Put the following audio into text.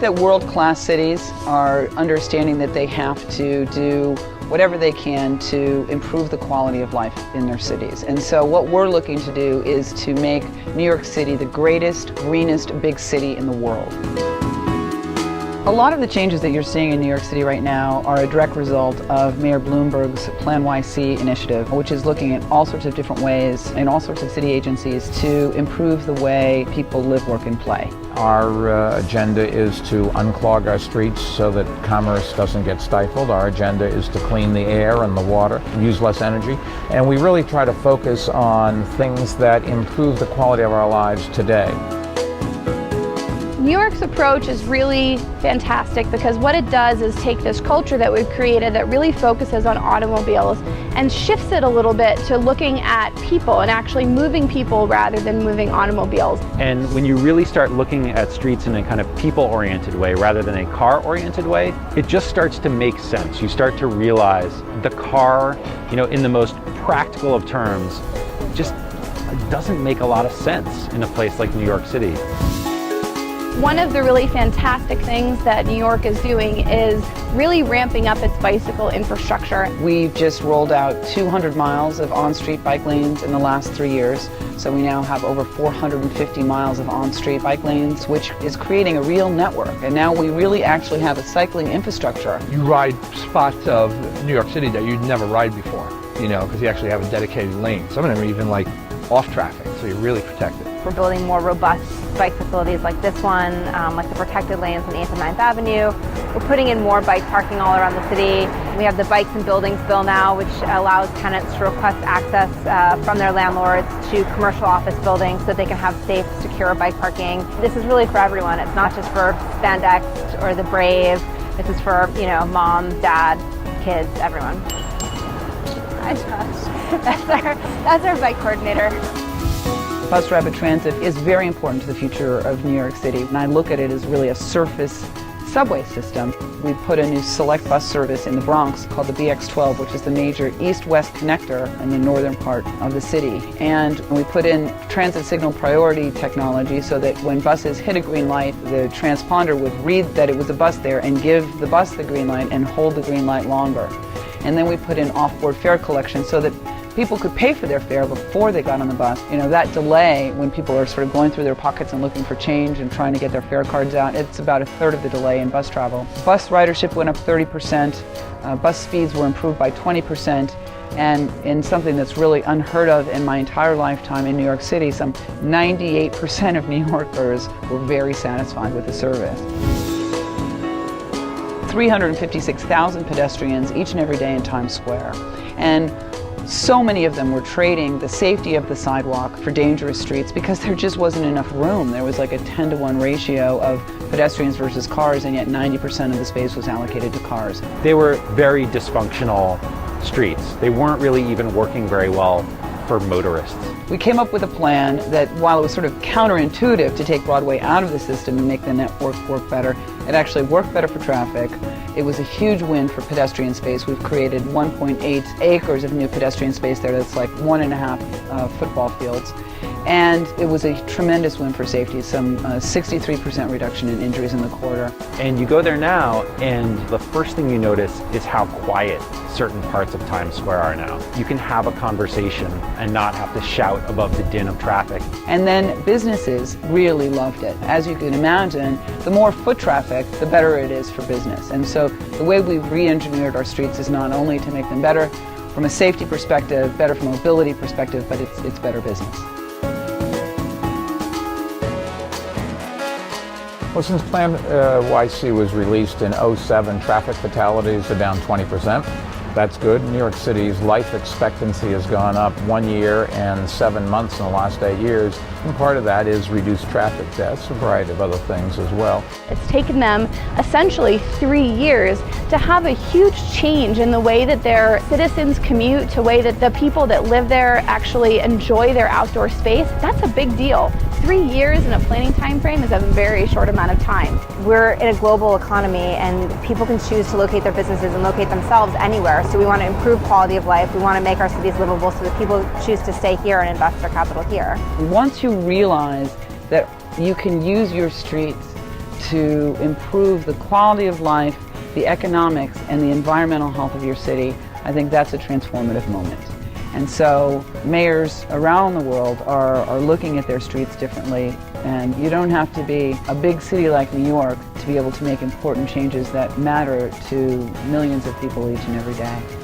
that world-class cities are understanding that they have to do whatever they can to improve the quality of life in their cities. And so what we're looking to do is to make New York City the greatest, greenest big city in the world. A lot of the changes that you're seeing in New York City right now are a direct result of Mayor Bloomberg's Plan YC initiative, which is looking at all sorts of different ways in all sorts of city agencies to improve the way people live, work, and play. Our agenda is to unclog our streets so that commerce doesn't get stifled. Our agenda is to clean the air and the water, use less energy, and we really try to focus on things that improve the quality of our lives today. New York's approach is really fantastic because what it does is take this culture that we've created that really focuses on automobiles and shifts it a little bit to looking at people and actually moving people rather than moving automobiles. And when you really start looking at streets in a kind of people-oriented way rather than a car-oriented way, it just starts to make sense. You start to realize the car, in the most practical of terms, just doesn't make a lot of sense in a place like New York City. One of the really fantastic things that New York is doing is really ramping up its bicycle infrastructure. We've just rolled out 200 miles of on-street bike lanes in the last 3 years. So we now have over 450 miles of on-street bike lanes, which is creating a real network. And now we really actually have a cycling infrastructure. You ride spots of New York City that you'd never ride before, because you actually have a dedicated lane. Some of them are even off traffic, so you're really protected. We're building more robust bike facilities like this one, like the protected lanes on 8th and 9th Avenue. We're putting in more bike parking all around the city. We have the Bikes and Buildings Bill now, which allows tenants to request access from their landlords to commercial office buildings so that they can have safe, secure bike parking. This is really for everyone. It's not just for spandex or the brave. This is for, mom, dad, kids, everyone. Hi, Josh. That's our bike coordinator. Bus rapid transit is very important to the future of New York City, and I look at it as really a surface subway system. We put a new select bus service in the Bronx called the BX12, which is the major east-west connector in the northern part of the city. And we put in transit signal priority technology so that when buses hit a green light, the transponder would read that it was a bus there and give the bus the green light and hold the green light longer. And then we put in off-board fare collection so that people could pay for their fare before they got on the bus. That delay when people are sort of going through their pockets and looking for change and trying to get their fare cards out, it's about a third of the delay in bus travel. Bus ridership went up 30%, bus speeds were improved by 20%, and in something that's really unheard of in my entire lifetime in New York City, some 98% of New Yorkers were very satisfied with the service. 356,000 pedestrians each and every day in Times Square. And so many of them were trading the safety of the sidewalk for dangerous streets because there just wasn't enough room. There was like a 10-to-1 ratio of pedestrians versus cars, and yet 90% of the space was allocated to cars. They were very dysfunctional streets. They weren't really even working very well for motorists. We came up with a plan that, while it was sort of counterintuitive to take Broadway out of the system and make the network work better, it actually worked better for traffic. It was a huge win for pedestrian space. We've created 1.8 acres of new pedestrian space there. That's like 1.5 football fields. And it was a tremendous win for safety, some 63% reduction in injuries in the corridor. And you go there now, and the first thing you notice is how quiet certain parts of Times Square are now. You can have a conversation and not have to shout above the din of traffic. And then businesses really loved it. As you can imagine, the more foot traffic, the better it is for business. And so the way we've re-engineered our streets is not only to make them better from a safety perspective, better from a mobility perspective, but it's better business. Well, since Plan YC was released in '07, traffic fatalities are down 20%. That's good. New York City's life expectancy has gone up 1 year and 7 months in the last 8 years. And part of that is reduced traffic deaths, a variety of other things as well. It's taken them essentially 3 years to have a huge change in the way that their citizens commute, to the way that the people that live there actually enjoy their outdoor space. That's a big deal. 3 years in a planning time frame is a very short amount of time. We're in a global economy and people can choose to locate their businesses and locate themselves anywhere. So we want to improve quality of life. We want to make our cities livable so that people choose to stay here and invest their capital here. Once you realize that you can use your streets to improve the quality of life, the economics, and the environmental health of your city, I think that's a transformative moment. And so mayors around the world are looking at their streets differently, and you don't have to be a big city like New York to be able to make important changes that matter to millions of people each and every day.